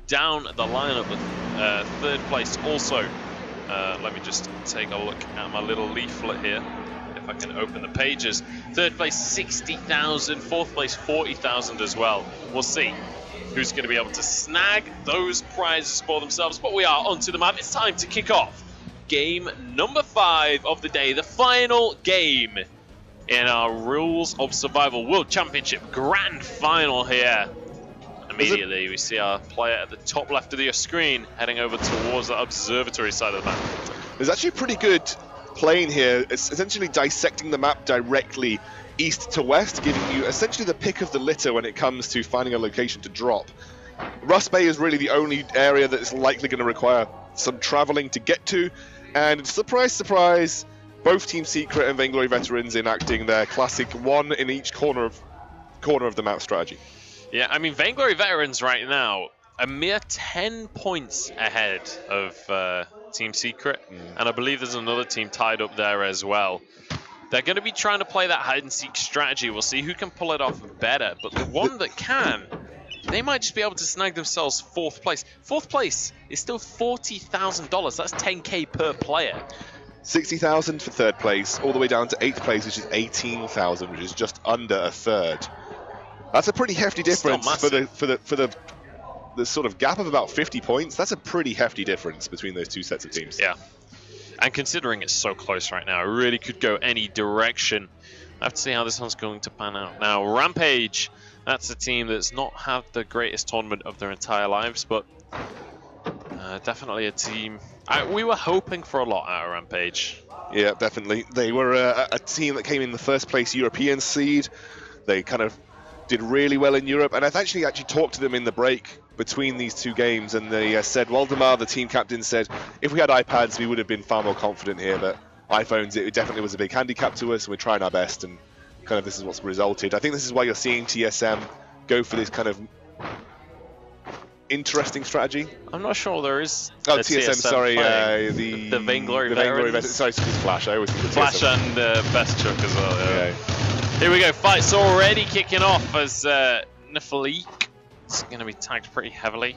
down the lineup. Third place also. Let me just take a look at my little leaflet here, if I can open the pages. Third place, 60,000. Fourth place, 40,000 as well. We'll see who's going to be able to snag those prizes for themselves. But we are onto the map. It's time to kick off game number 5 of the day, the final game in our Rules of Survival World Championship Grand Final here. Immediately, we see our player at the top left of your screen heading over towards the observatory side of the map. There's actually a pretty good plane here. It's essentially dissecting the map directly east to west, giving you essentially the pick of the litter when it comes to finding a location to drop. Rust Bay is really the only area that is likely going to require some traveling to get to, and surprise, surprise, both Team Secret and Vainglory Veterans enacting their classic one in each corner of the map strategy. Yeah, I mean, Vainglory Veterans right now, a mere 10 points ahead of Team Secret, and I believe there's another team tied up there as well. They're going to be trying to play that hide-and-seek strategy. We'll see who can pull it off better, but the one that can, they might just be able to snag themselves 4th place. 4th place is still $40,000. That's 10K per player. 60,000 for 3rd place, all the way down to 8th place, which is 18,000, which is just under a third. That's a pretty hefty difference for the sort of gap of about 50 points. That's a pretty hefty difference between those two sets of teams. Yeah. And considering it's so close right now, it really could go any direction. I have to see how this one's going to pan out. Now, Rampage, that's a team that's not had the greatest tournament of their entire lives, but definitely a team. We were hoping for a lot out of Rampage. Yeah, definitely. They were a team that came in the 1st place European seed. They kind of did really well in Europe, and I've actually talked to them in the break between these two games, and they said, Waldemar, the team captain, said, if we had iPads, we would have been far more confident here, but iPhones, it definitely was a big handicap to us, and we're trying our best, and kind of this is what's resulted. I think this is why you're seeing TSM go for this kind of interesting strategy. I'm not sure there is. Oh, TSM, sorry, the Vainglory Veterans. Sorry, it's Flash. I always think it's Flash TSM. and Best Chuck as well. Yeah. Okay. Here we go. Fight's already kicking off as Nefalik is going to be tagged pretty heavily.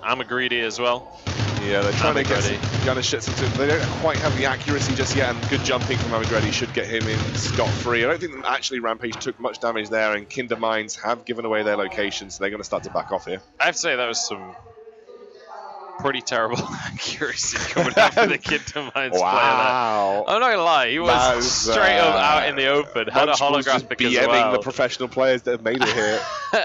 Amagreedy as well. Yeah, they're trying to get some gunner shits into him. They don't quite have the accuracy just yet, and good jumping from Amagreedy should get him in scot-free. I don't think that actually Rampage took much damage there, and Kinder Mines have given away their location, so they're going to start to back off here. I have to say that was some pretty terrible accuracy coming after the Kinder Mines player there. I'm not going to lie, he was straight up out in the open, had a holographic as well. The professional players that have made it here.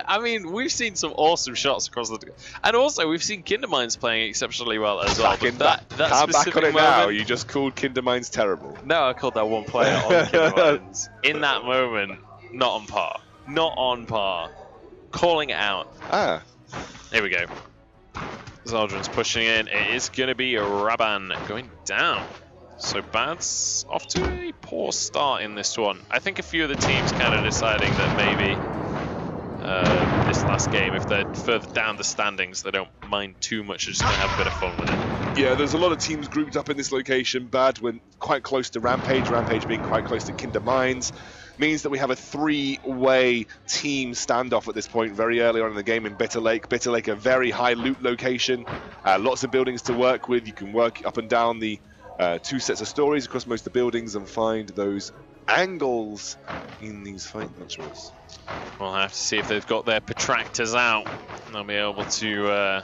I mean, we've seen some awesome shots across the... And also, we've seen Kinder Mines playing exceptionally well as well. Can't back on it now. You just called Kinder Mines terrible. No, I called that one player on Kinder Mines. In that moment, not on par. Not on par. Calling it out. Ah. Here we go. Zaldrin's pushing in. It is going to be Raban going down. So Bad's off to a poor start in this one. I think a few of the teams kind of deciding that maybe this last game, if they're further down the standings, they don't mind too much, just going to have a bit of fun with it. Yeah, there's a lot of teams grouped up in this location. Bad went quite close to Rampage, Rampage being quite close to Kinder Mines. Means that we have a 3-way team standoff at this point very early on in the game in Bitter Lake. Bitter Lake, a very high loot location, lots of buildings to work with. You can work up and down the 2 sets of stories across most of the buildings and find those angles in these fight modules. We'll have to see if they've got their protractors out. They'll be able to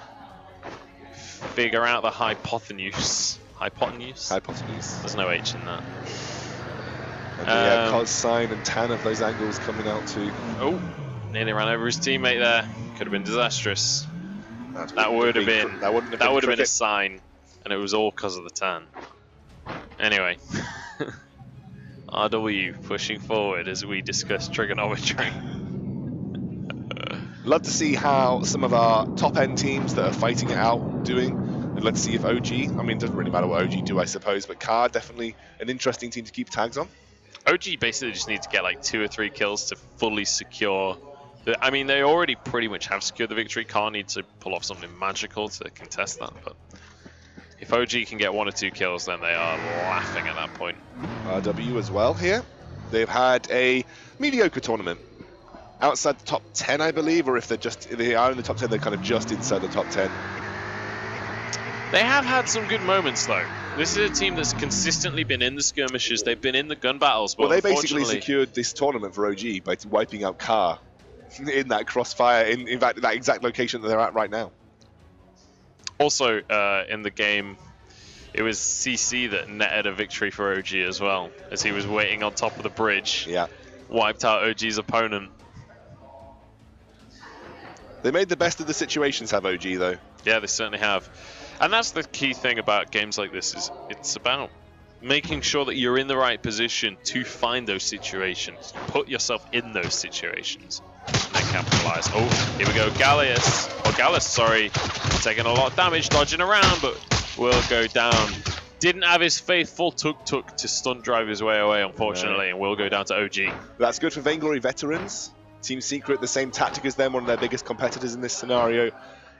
figure out the hypotenuse. Hypotenuse? Hypotenuse. There's no H in that. And cos, sine, and tan of those angles coming out too. Oh, nearly ran over his teammate there. Could have been disastrous. That would have been a sign, and it was all because of the tan. Anyway, RW pushing forward as we discuss trigonometry. Love to see how some of our top-end teams that are fighting it out doing. And let's see if OG, I mean, it doesn't really matter what OG do, I suppose, but Car, definitely an interesting team to keep tags on. OG basically just needs to get like 2 or 3 kills to fully secure. I mean, they already pretty much have secured the victory. Car needs to pull off something magical to contest that. But if OG can get 1 or 2 kills, then they are laughing at that point. RW as well here. They've had a mediocre tournament. outside the top 10, I believe, or if they are in the top 10, they're kind of just inside the top 10. They have had some good moments, though. This is a team that's consistently been in the skirmishes. They've been in the gun battles. But well, they basically secured this tournament for OG by wiping out Car in that crossfire, in fact, that exact location that they're at right now. Also, in the game, it was CC that netted a victory for OG as well, as he was waiting on top of the bridge. Yeah. Wiped out OG's opponent. They made the best of the situations, have OG, though. Yeah, they certainly have. And that's the key thing about games like this, is it's about making sure that you're in the right position to find those situations. Put yourself in those situations. And then capitalize. Oh, here we go. Gallus, sorry. Taking a lot of damage, dodging around, but will go down. Didn't have his faithful Tuk-Tuk to stunt drive his way away, unfortunately, and will go down to OG. That's good for Vainglory Veterans. Team Secret, the same tactic as them, one of their biggest competitors in this scenario.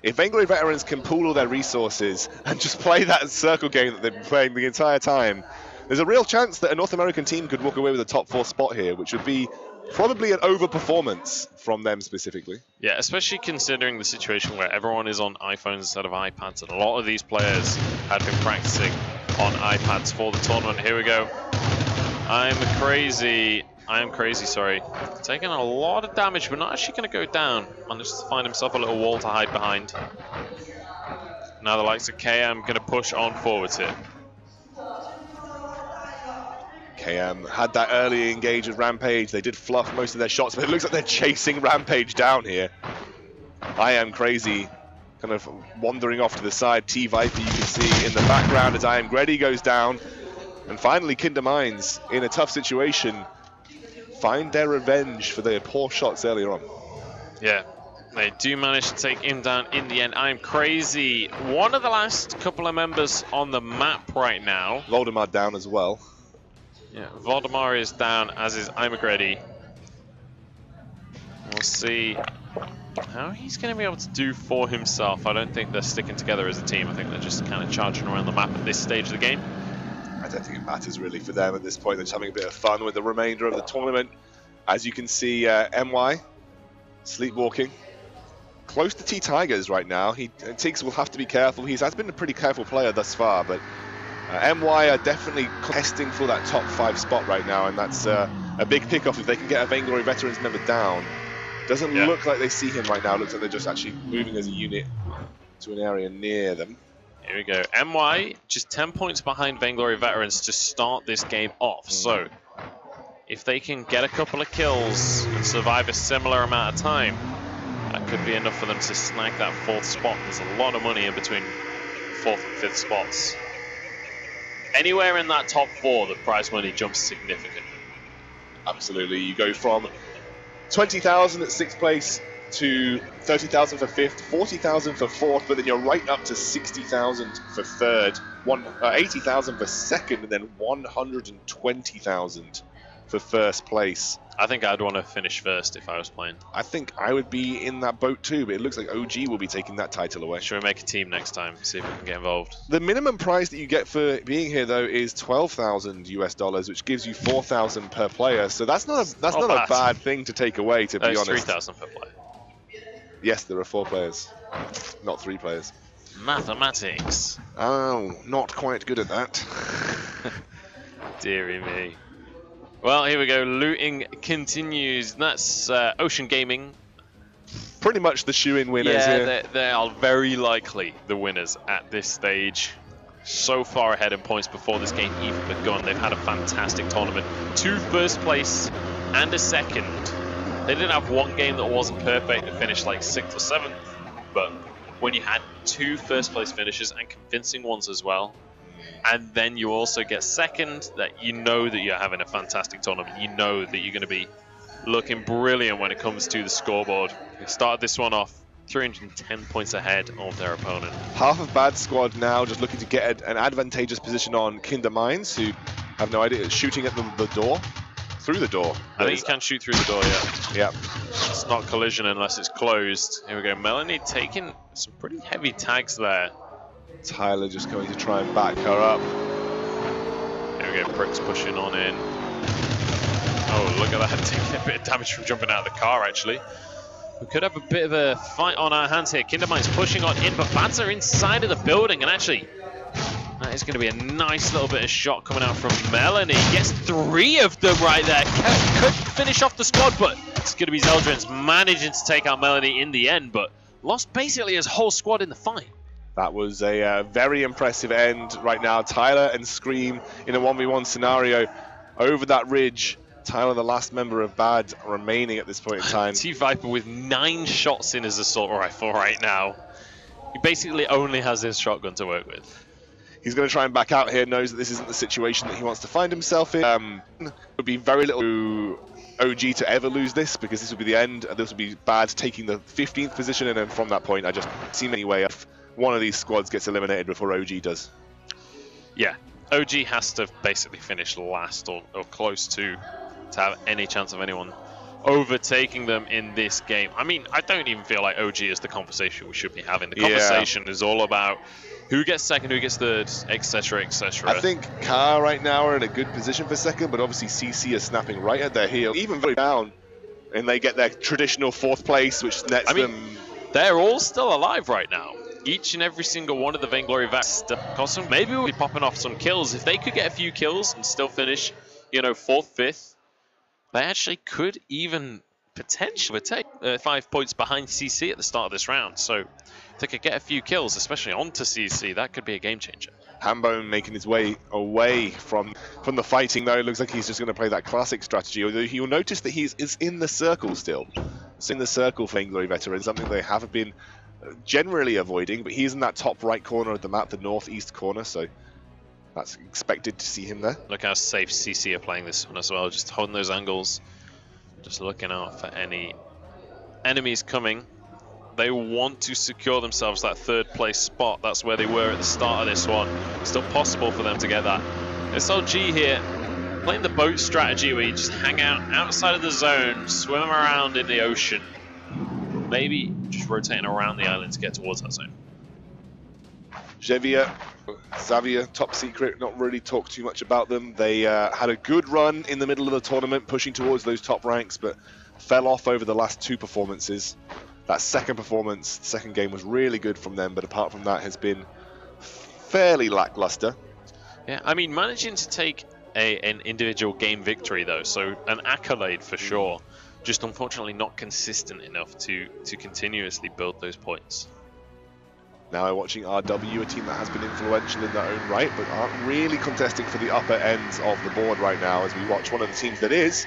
If Vainglory Veterans can pool all their resources and just play that circle game that they've been playing the entire time, there's a real chance that a North American team could walk away with a top 4 spot here, which would be probably an overperformance from them specifically. Yeah, especially considering the situation where everyone is on iPhones instead of iPads, and a lot of these players had been practicing on iPads for the tournament. Here we go. I am crazy, sorry. Taking a lot of damage, but not actually going to go down. Managed to find himself a little wall to hide behind. Now the likes of KM going to push on forwards here. KM had that early engage with Rampage. They did fluff most of their shots, but it looks like they're chasing Rampage down here. I Am Crazy kind of wandering off to the side. T-Viper you can see in the background as I Am Grady goes down. And finally, Kinder Minds, in a tough situation, find their revenge for their poor shots earlier on. Yeah, they do manage to take him down in the end. I Am Crazy, one of the last couple of members on the map right now. Voldemar down as well. Yeah, Voldemar is down, as is I'm Grady. We'll see how he's going to be able to do for himself. I don't think they're sticking together as a team. I think they're just kind of charging around the map at this stage of the game. I don't think it matters really for them at this point. They're just having a bit of fun with the remainder of the tournament. As you can see, MY sleepwalking close to T-Tigers right now. Tiggs will have to be careful. He has been a pretty careful player thus far, but MY are definitely contesting for that top 5 spot right now, and that's a big pickoff if they can get a Vainglory Veterans member down. Doesn't look like they see him right now. Looks like they're just actually moving as a unit to an area near them. Here we go. MY just 10 points behind Vainglory Veterans to start this game off. So if they can get a couple of kills and survive a similar amount of time, that could be enough for them to snag that 4th spot. There's a lot of money in between 4th and 5th spots. Anywhere in that top 4, the prize money jumps significantly. Absolutely. You go from 20,000 at 6th place to 30,000 for 5th, 40,000 for 4th, but then you're right up to 60,000 for 3rd, 80,000 for 2nd, and then 120,000 for 1st place. I think I'd want to finish 1st if I was playing. I think I would be in that boat too, but it looks like OG will be taking that title away. Should we make a team next time, see if we can get involved? The minimum prize that you get for being here though is $12,000 US, which gives you 4,000 per player. So that's not a bad thing to take away, to be honest. 3,000 per player. Yes, there are 4 players, not 3 players. Mathematics. Oh, not quite good at that. Deary me. Well, here we go. Looting continues. That's Ocean Gaming. Pretty much the shoe-in winners here. They are very likely the winners at this stage. So far ahead in points before this game even begun. They've had a fantastic tournament. 2 1st place and a 2nd. They didn't have one game that wasn't perfect. They finished like 6th or 7th. But when you had 2 1st place finishes and convincing ones as well, and then you also get 2nd, that you know that you're having a fantastic tournament. You know that you're going to be looking brilliant when it comes to the scoreboard. They started this one off 310 points ahead of their opponent. Half of Bad Squad now just looking to get an advantageous position on Kinder Minds, who have no idea, shooting at the door. Through the door. I think you can shoot through the door, yeah. Yeah. It's not collision unless it's closed. Here we go. Melanie taking some pretty heavy tags there. Tyler just going to try and back her up. Here we go. Pricks pushing on in. Oh, look at that. Taking a bit of damage from jumping out of the car, actually. We could have a bit of a fight on our hands here. Kindermind's pushing on in, but Bads are inside of the building, and actually, that is going to be a nice little bit of shot coming out from Melanie. Gets 3 of them right there. Could finish off the squad, but it's going to be Zeldrin's managing to take out Melanie in the end, but lost basically his whole squad in the fight. That was a very impressive end right now. Tyler and Scream in a 1v1 scenario over that ridge. Tyler, the last member of Bad, remaining at this point in time. T-Viper with 9 shots in his assault rifle right now. He basically only has his shotgun to work with. He's going to try and back out here, knows that this isn't the situation that he wants to find himself in. It would be very little to OG to ever lose this, because this would be the end. This would be Bad taking the 15th position, and then from that point, I just see any way if one of these squads gets eliminated before OG does. Yeah, OG has to basically finish last or close to have any chance of anyone overtaking them in this game. I mean, I don't even feel like OG is the conversation we should be having. The conversation is all about who gets second, who gets third, etc., etc. I think Car right now are in a good position for second, but obviously CC are snapping right at their heel, even very down, and they get their traditional 4th place, which nets them. They're all still alive right now. Each and every single one of the Vainglory vets. Maybe we'll be popping off some kills. If they could get a few kills and still finish, you know, 4th, 5th, they actually could even potentially take 5 points behind CC at the start of this round. So if they could get a few kills, especially onto CC, that could be a game changer. Hambone making his way away from the fighting, though. It looks like he's just going to play that classic strategy. Although you'll notice that he's in the circle still. It's in the circle for Vainglory Veterans, something they haven't been generally avoiding, but he's in that top right corner of the map, the northeast corner, so that's expected to see him there. Look how safe CC are playing this one as well, just holding those angles, just looking out for any enemies coming. They want to secure themselves that 3rd place spot. That's where they were at the start of this one. Still possible for them to get that. SLG here, playing the boat strategy where you just hang out outside of the zone, swim around in the ocean. Maybe just rotating around the island to get towards that zone. Xavier, top secret, not really talk too much about them. They had a good run in the middle of the tournament, pushing towards those top ranks, but fell off over the last 2 performances. That second performance, second game was really good from them, but apart from that has been fairly lackluster. Yeah, I mean, managing to take an individual game victory though, so an accolade for sure. Just unfortunately not consistent enough to continuously build those points. Now we're watching RW, a team that has been influential in their own right, but aren't really contesting for the upper ends of the board right now, as we watch one of the teams that is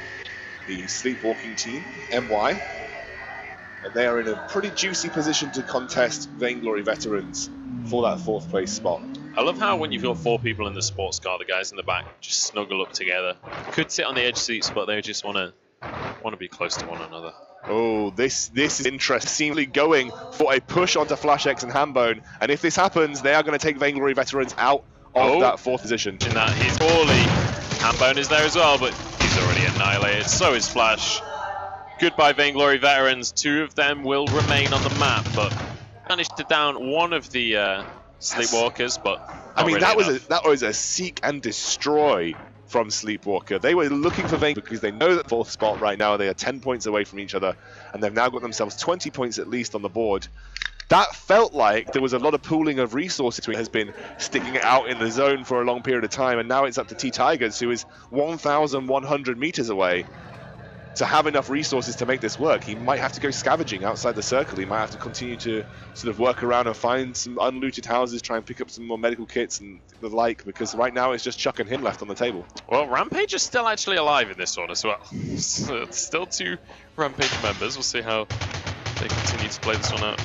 the Sleepwalking team, MY. And they are in a pretty juicy position to contest Vainglory Veterans for that 4th place spot. I love how when you've got 4 people in the sports car, the guys in the back just snuggle up together. Could sit on the edge seats, but they just want to be close to one another. Oh, this is interesting. Seemingly going for a push onto FlashX and Hambone, and if this happens, they are going to take Vainglory Veterans out of that 4th position. And that is poorly. Hambone is there as well, but he's already annihilated. So is Flash. Goodbye, Vainglory Veterans. 2 of them will remain on the map, but managed to down one of the Sleepwalkers, but I mean, really that was a seek and destroy from Sleepwalker. They were looking for Vainglory because they know that 4th spot right now, they are 10 points away from each other, and they've now got themselves 20 points at least on the board. That felt like there was a lot of pooling of resources. It has been sticking it out in the zone for a long period of time, and now it's up to T-Tigers, who is 1,100 meters away, to have enough resources to make this work. He might have to go scavenging outside the circle. He might have to continue to sort of work around and find some unlooted houses, try and pick up some more medical kits and the like, because right now it's just Chuck and him left on the table. Well, Rampage is still actually alive in this one as well. So it's still 2 Rampage members. We'll see how they continue to play this one out.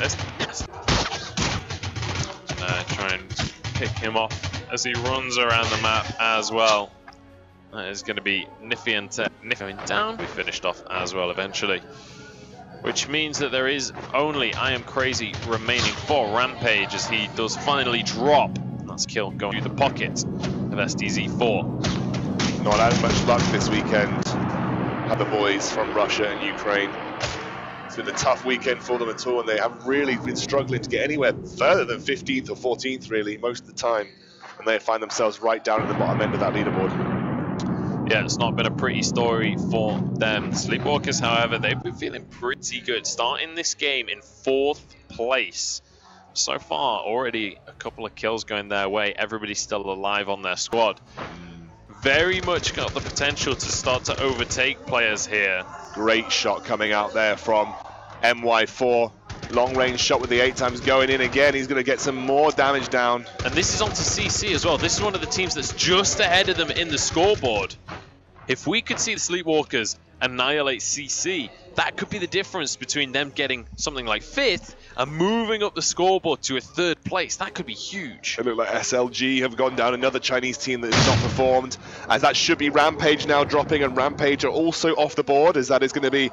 Try and pick him off as he runs around the map as well. That is going to be Niffy and down. We finished off as well eventually. Which means that there is only I Am Crazy remaining for Rampage as he does finally drop. That's kill going through the pocket of SDZ4. Not as much luck this weekend. Had the boys from Russia and Ukraine. It's been a tough weekend for them at all, and they haven't really been struggling to get anywhere further than 15th or 14th really most of the time. And they find themselves right down at the bottom end of that leaderboard. Yeah, it's not been a pretty story for them. The Sleepwalkers, however, they've been feeling pretty good. Starting this game in 4th place. So far, already a couple of kills going their way. Everybody's still alive on their squad. Very much got the potential to start to overtake players here. Great shot coming out there from MY4. Long range shot with the 8 times going in again. He's going to get some more damage down. And this is onto CC as well. This is one of the teams that's just ahead of them in the scoreboard. If we could see the Sleepwalkers annihilate CC, that could be the difference between them getting something like 5th and moving up the scoreboard to a 3rd place. That could be huge. It looked like SLG have gone down, another Chinese team that has not performed, as that should be Rampage now dropping, and Rampage are also off the board, as that is going to be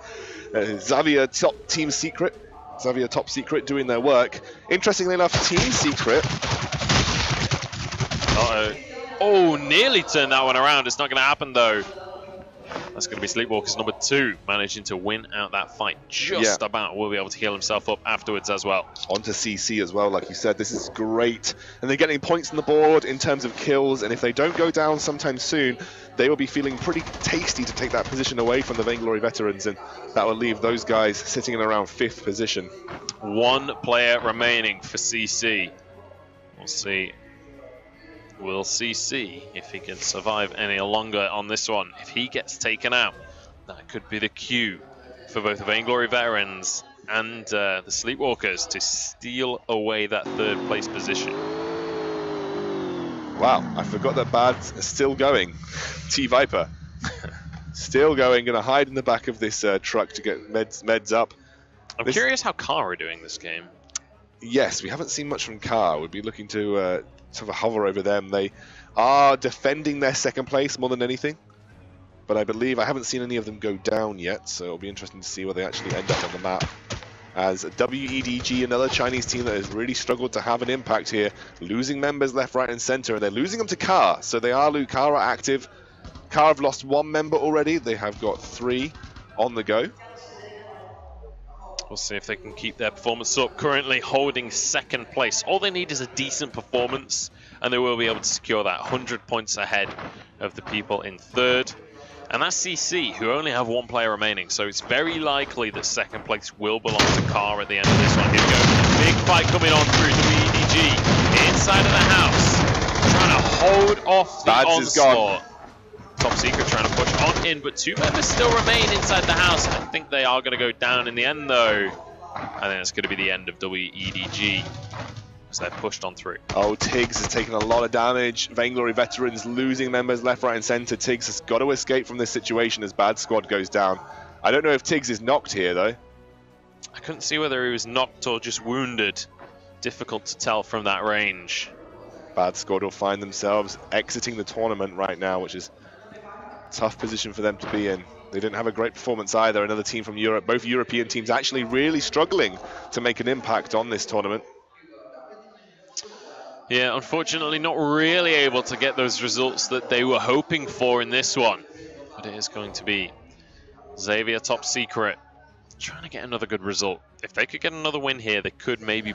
Xavier Top Secret doing their work. Interestingly enough, Team Secret. Uh-oh. Oh, nearly turned that one around. It's not going to happen, though. That's going to be Sleepwalkers number 2, managing to win out that fight just about. Will be able to heal himself up afterwards as well. Onto CC as well, like you said. This is great. And they're getting points on the board in terms of kills. And if they don't go down sometime soon, they will be feeling pretty tasty to take that position away from the Vainglory veterans. And that will leave those guys sitting in around 5th position. 1 player remaining for CC. We'll see. We'll see if he can survive any longer on this one. If he gets taken out, that could be the cue for both the Vainglory veterans and the Sleepwalkers to steal away that 3rd place position. Wow, I forgot that Bad's still going. T-Viper. Still going, going to hide in the back of this truck to get meds up. I'm curious how Car are doing this game. Yes, we haven't seen much from Car. We'd be looking to sort of hover over them. They are defending their 2nd place more than anything. But I believe I haven't seen any of them go down yet, so it'll be interesting to see where they actually end up on the map. As WEDG, another Chinese team that has really struggled to have an impact here, losing members left, right, and center, and they're losing them to Car. So they are Car are active. Car have lost 1 member already. They have got 3 on the go. We'll see if they can keep their performance up. Currently holding 2nd place. All they need is a decent performance, and they will be able to secure that 100 points ahead of the people in 3rd. And that's CC, who only have 1 player remaining. So it's very likely that 2nd place will belong to Car at the end of this one. Here we go. Big fight coming on through WEDG. Inside of the house. Trying to hold off the onslaught. Top Secret trying to push on in, but 2 members still remain inside the house. I think they are going to go down in the end, though. I think it's going to be the end of WEDG as they're pushed on through. Oh, Tiggs has taken a lot of damage. Vainglory veterans losing members left, right, and center. Tiggs has got to escape from this situation as Bad Squad goes down. I don't know if Tiggs is knocked here, though. I couldn't see whether he was knocked or just wounded. Difficult to tell from that range. Bad Squad will find themselves exiting the tournament right now, which is tough position for them to be in. They didn't have a great performance either. Another team from Europe, both European teams actually really struggling to make an impact on this tournament. Yeah, unfortunately not really able to get those results that they were hoping for in this one. But it is going to be Xavier Top Secret trying to get another good result. If they could get another win here, they could maybe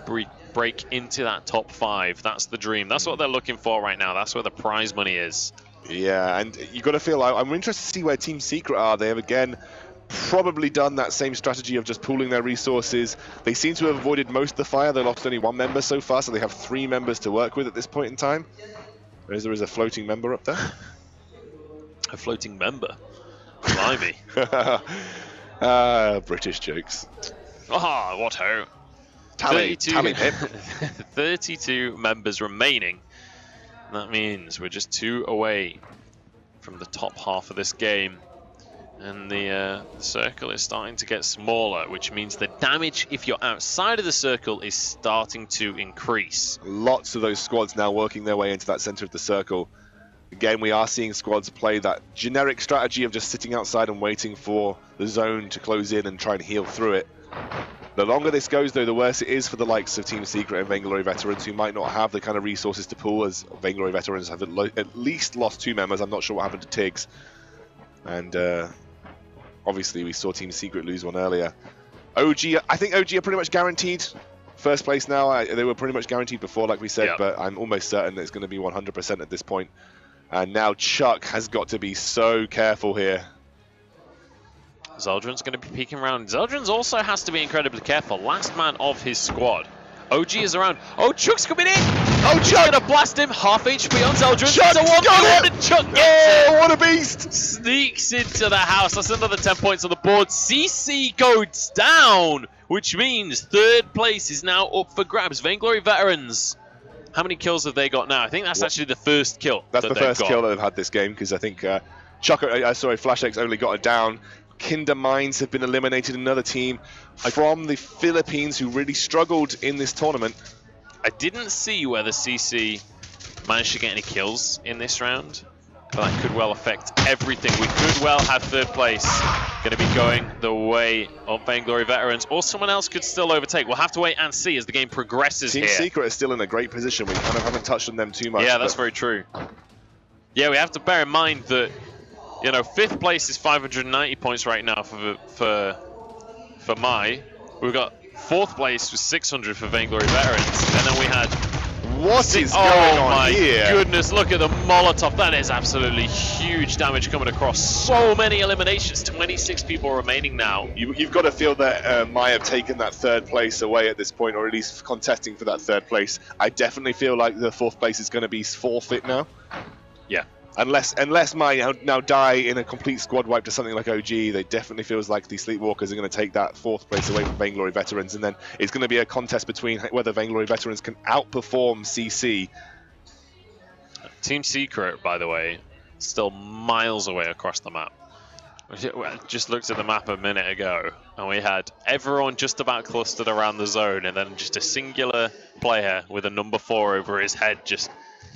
break into that top 5. That's the dream. That's what they're looking for right now. That's where the prize money is. Yeah, and you got to feel like I'm interested to see where Team Secret are. They have again probably done that same strategy of just pooling their resources. They seem to have avoided most of the fire. They lost only 1 member so far, so they have 3 members to work with at this point in time. There is a floating member up there. A floating member? Blimey. British jokes. Ah, what ho. Tally 32 members remaining. That means we're just 2 away from the top half of this game. And the circle is starting to get smaller, which means the damage, if you're outside of the circle, is starting to increase. Lots of those squads now working their way into that center of the circle. Again, we are seeing squads play that generic strategy of just sitting outside and waiting for the zone to close in and try and heal through it. The longer this goes, though, the worse it is for the likes of Team Secret and Vainglory veterans, who might not have the kind of resources to pool, as Vainglory veterans have at least lost 2 members. I'm not sure what happened to Tiggs. And obviously, we saw Team Secret lose 1 earlier. OG, I think OG are pretty much guaranteed first place now. They were pretty much guaranteed before, like we said, but I'm almost certain that it's going to be 100% at this point. And now Chuck has got to be so careful here. Zeldrin's going to be peeking around. Zeldrin's also has to be incredibly careful. Last man of his squad. OG is around. Oh, Chuck's coming in. Oh, Chuck going to blast him. Half HP on Zeldrin. Chuck got it. Chuck gets it. What a beast. Sneaks into the house. That's another 10 points on the board. CC goes down, which means third place is now up for grabs. Vainglory Veterans. How many kills have they got now? I think that's actually the first kill. That's the first kill that they've had this game, because I think Flash X only got it down. Kinder Mines have been eliminated, another team from the Philippines who really struggled in this tournament. I didn't see whether CC managed to get any kills in this round, but that could well affect everything. We could well have third place going to be going the way of Vainglory Veterans, or someone else could still overtake. We'll have to wait and see as the game progresses Team here. Secret is still in a great position. We kind of haven't touched on them too much. Yeah, that's very true. Yeah, we have to bear in mind that, you know, 5th place is 590 points right now for Mai. We've got 4th place with 600 for Vainglory Veterans, and then we had... What is going on here? Oh my goodness, look at the Molotov. That is absolutely huge damage coming across. So many eliminations, 26 people remaining now. You've got to feel that Mai have taken that third place away at this point, or at least contesting for that third place. I definitely feel like the 4th place is going to be forfeit now. Yeah. Unless Mai now die in a complete squad wipe to something like OG, they definitely feels like the Sleepwalkers are going to take that 4th place away from Vainglory Veterans, and then it's going to be a contest between whether Vainglory Veterans can outperform CC. Team Secret, by the way, still miles away across the map. I just looked at the map a minute ago, and we had everyone just about clustered around the zone, and then just a singular player with a number 4 over his head just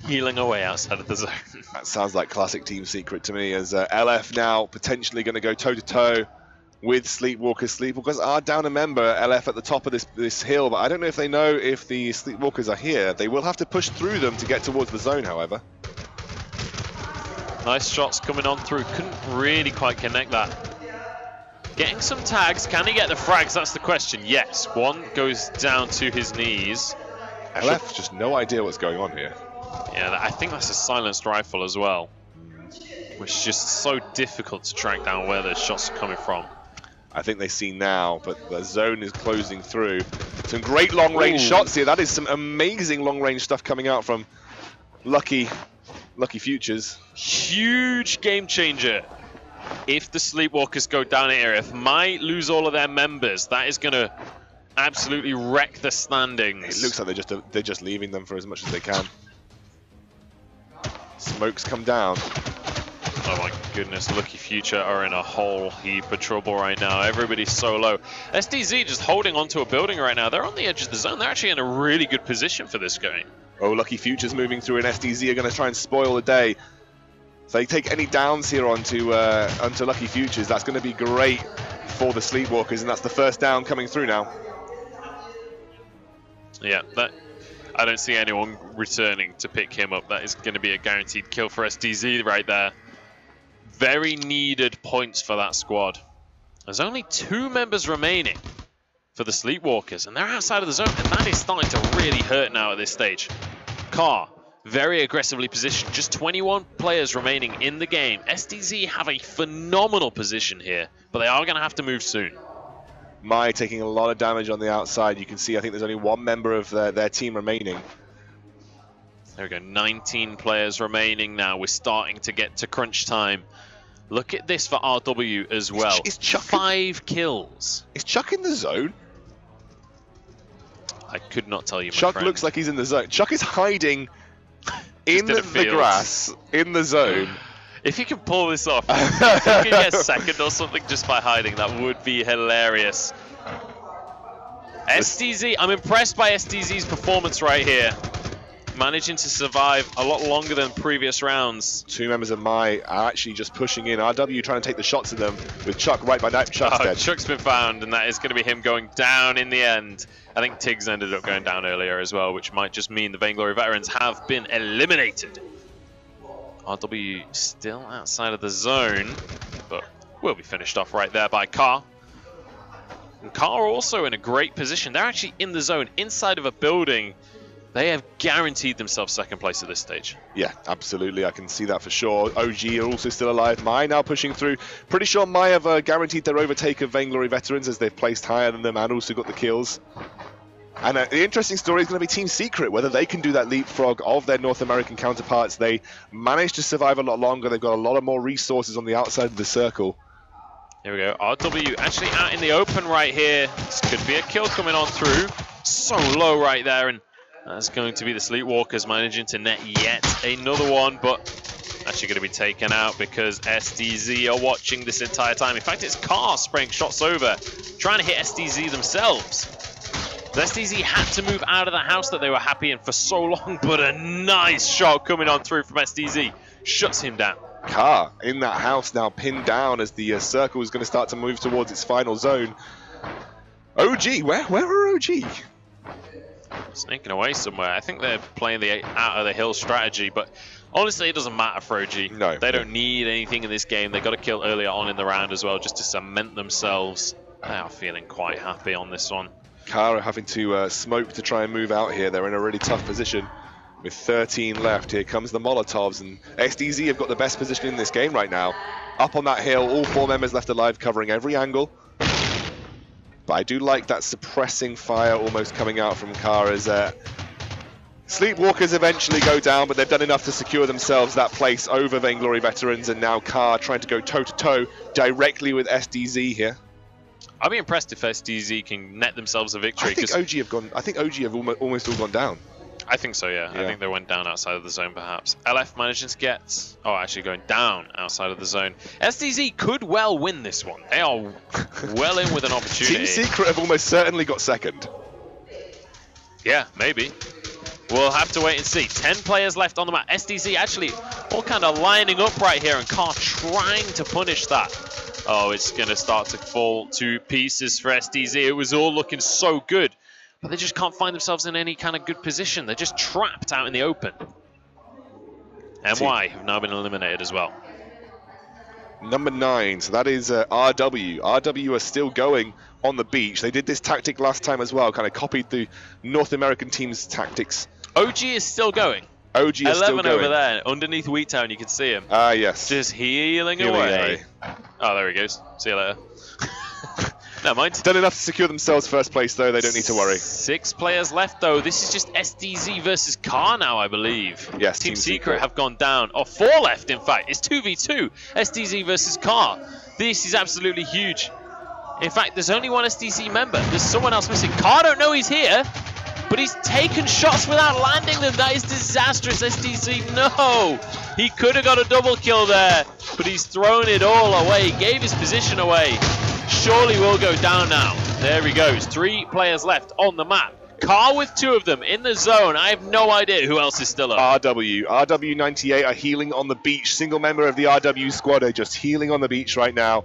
healing away outside of the zone. That sounds like classic Team Secret to me, as LF now potentially going to go toe-to-toe with Sleepwalkers. Sleepwalkers are down a member, LF at the top of this hill, but I don't know if they know if the Sleepwalkers are here. They will have to push through them to get towards the zone, however. Nice shots coming on through. Couldn't really quite connect that. Getting some tags. Can he get the frags? That's the question. Yes. One goes down to his knees. LF just no idea what's going on here. Yeah, I think that's a silenced rifle as well, which is just so difficult to track down where the shots are coming from. I think they see now, but the zone is closing through. Some great long-range shots here. That is some amazing long-range stuff coming out from Lucky Futures. Huge game changer. If the Sleepwalkers go down here, if Mai lose all of their members, that is going to absolutely wreck the standings. It looks like they're just leaving them for as much as they can. Smokes come down. Oh my goodness, Lucky Future are in a whole heap of trouble right now. Everybody's so low. SDZ just holding onto a building right now. They're on the edge of the zone. They're actually in a really good position for this game. Oh, Lucky Futures moving through, and SDZ are going to try and spoil the day. If they take any downs here onto Lucky Futures, that's going to be great for the Sleepwalkers, and that's the first down coming through now. Yeah, I don't see anyone returning to pick him up. That is going to be a guaranteed kill for SDZ right there. Very needed points for that squad. There's only 2 members remaining for the Sleepwalkers, and they're outside of the zone, and that is starting to really hurt now at this stage. Carr, very aggressively positioned. Just 21 players remaining in the game. SDZ have a phenomenal position here, but they are going to have to move soon. Mai taking a lot of damage on the outside. You can see, I think there's only 1 member of their team remaining. There we go, 19 players remaining now. We're starting to get to crunch time. Look at this for RW as well. Is Chuck 5 kills. Is Chuck in the zone? I could not tell you, my Chuck friend. looks like he's in the zone. Chuck is hiding in the grass, in the zone. If you can pull this off, if you can get second or something just by hiding, that would be hilarious. SDZ, I'm impressed by SDZ's performance right here. Managing to survive a lot longer than previous rounds. 2 members of Mai are actually just pushing in. RW trying to take the shots at them with Chuck right by that. Chuck's dead. Chuck's been found, and that is going to be him going down in the end. I think Tiggs ended up going down earlier as well, which might just mean the Vainglory Veterans have been eliminated. RW still outside of the zone, but will be finished off right there by Carr. And Carr also in a great position. They're actually in the zone, inside of a building. They have guaranteed themselves second place at this stage. Yeah, absolutely. I can see that for sure. OG are also still alive. Mai now pushing through. Pretty sure Mai have guaranteed their overtake of Vainglory Veterans as they've placed higher than them and also got the kills. And the interesting story is going to be Team Secret, whether they can do that leapfrog of their North American counterparts. They managed to survive a lot longer. They've got a lot of more resources on the outside of the circle. Here we go. RW actually out in the open right here. This could be a kill coming on through. So low right there, and that's going to be the Sleepwalkers managing to net yet another one, but actually going to be taken out because SDZ are watching this entire time. In fact, it's Car spraying shots over, trying to hit SDZ themselves. The SDZ had to move out of the house that they were happy in for so long, but a nice shot coming on through from SDZ. Shuts him down. Car in that house now pinned down as the circle is going to start to move towards its final zone. OG, where are OG? Sneaking away somewhere. I think they're playing the out of the hill strategy, but honestly, it doesn't matter for OG. No. They don't need anything in this game. They got to kill earlier on in the round as well, just to cement themselves. They are feeling quite happy on this one. Car are having to smoke to try and move out here. They're in a really tough position with 13 left. Here comes the Molotovs, and SDZ have got the best position in this game right now. Up on that hill, all 4 members left alive, covering every angle. But I do like that suppressing fire almost coming out from Car as Sleepwalkers eventually go down, but they've done enough to secure themselves that place over Vainglory Veterans, and now Car trying to go toe-to-toe directly with SDZ here. I'd be impressed if SDZ can net themselves a victory. I think OG have almost all gone down. I think so, yeah. I think they went down outside of the zone, perhaps. LF managing to get... Oh, actually going down outside of the zone. SDZ could well win this one. They are well in with an opportunity. Team Secret have almost certainly got second. Yeah, maybe. We'll have to wait and see. 10 players left on the map. SDZ actually all kind of lining up right here, and Car trying to punish that. Oh, it's going to start to fall to pieces for SDZ. It was all looking so good, but they just can't find themselves in any kind of good position. They're just trapped out in the open. NY have now been eliminated as well. Number 9, so that is RW. RW are still going on the beach. They did this tactic last time as well, kind of copied the North American team's tactics. OG is still going. OG is still going. 11 over there, underneath Wheat Town, you can see him. Ah, yes. Just healing away. Oh, there he goes. See you later. Never mind. Done enough to secure themselves first place, though. They don't need to worry. 6 players left, though. This is just SDZ versus Car now, I believe. Yes, Team Secret have gone down. Oh, 4 left, in fact. It's 2v2. SDZ versus Car. This is absolutely huge. In fact, there's only one SDZ member. There's someone else missing. Car don't know he's here, but he's taken shots without landing them. That is disastrous, SDZ. No! He could have got a double kill there, but he's thrown it all away. He gave his position away. Surely will go down now. There he goes. 3 players left on the map. Car with 2 of them in the zone. I have no idea who else is still up. RW98 are healing on the beach. Single member of the RW squad are just healing on the beach right now.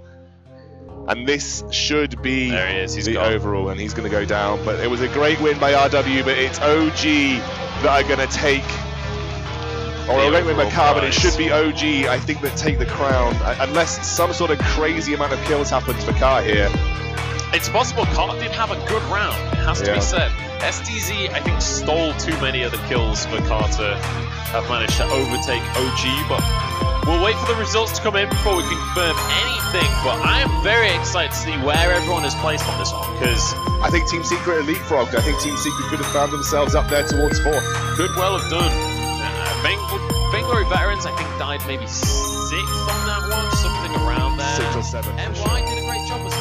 And this should be the overall, and he's going to go down. But it was a great win by RW, but it's OG that are going to take... Or a great win by Car, but it should be OG, I think, that take the crown. Unless some sort of crazy amount of kills happens for Car here. It's possible. Car did have a good round, it has to be said. SDZ, I think, stole too many of the kills for Car to have managed to overtake OG, but we'll wait for the results to come in before we confirm anything. But I am very excited to see where everyone is placed on this one, because I think Team Secret are leapfrogged. I think Team Secret could have found themselves up there towards 4th. Could well have done. Vainglory Veterans, I think, died maybe 6th on that one, something around there. 6 or 7. NY did a great job with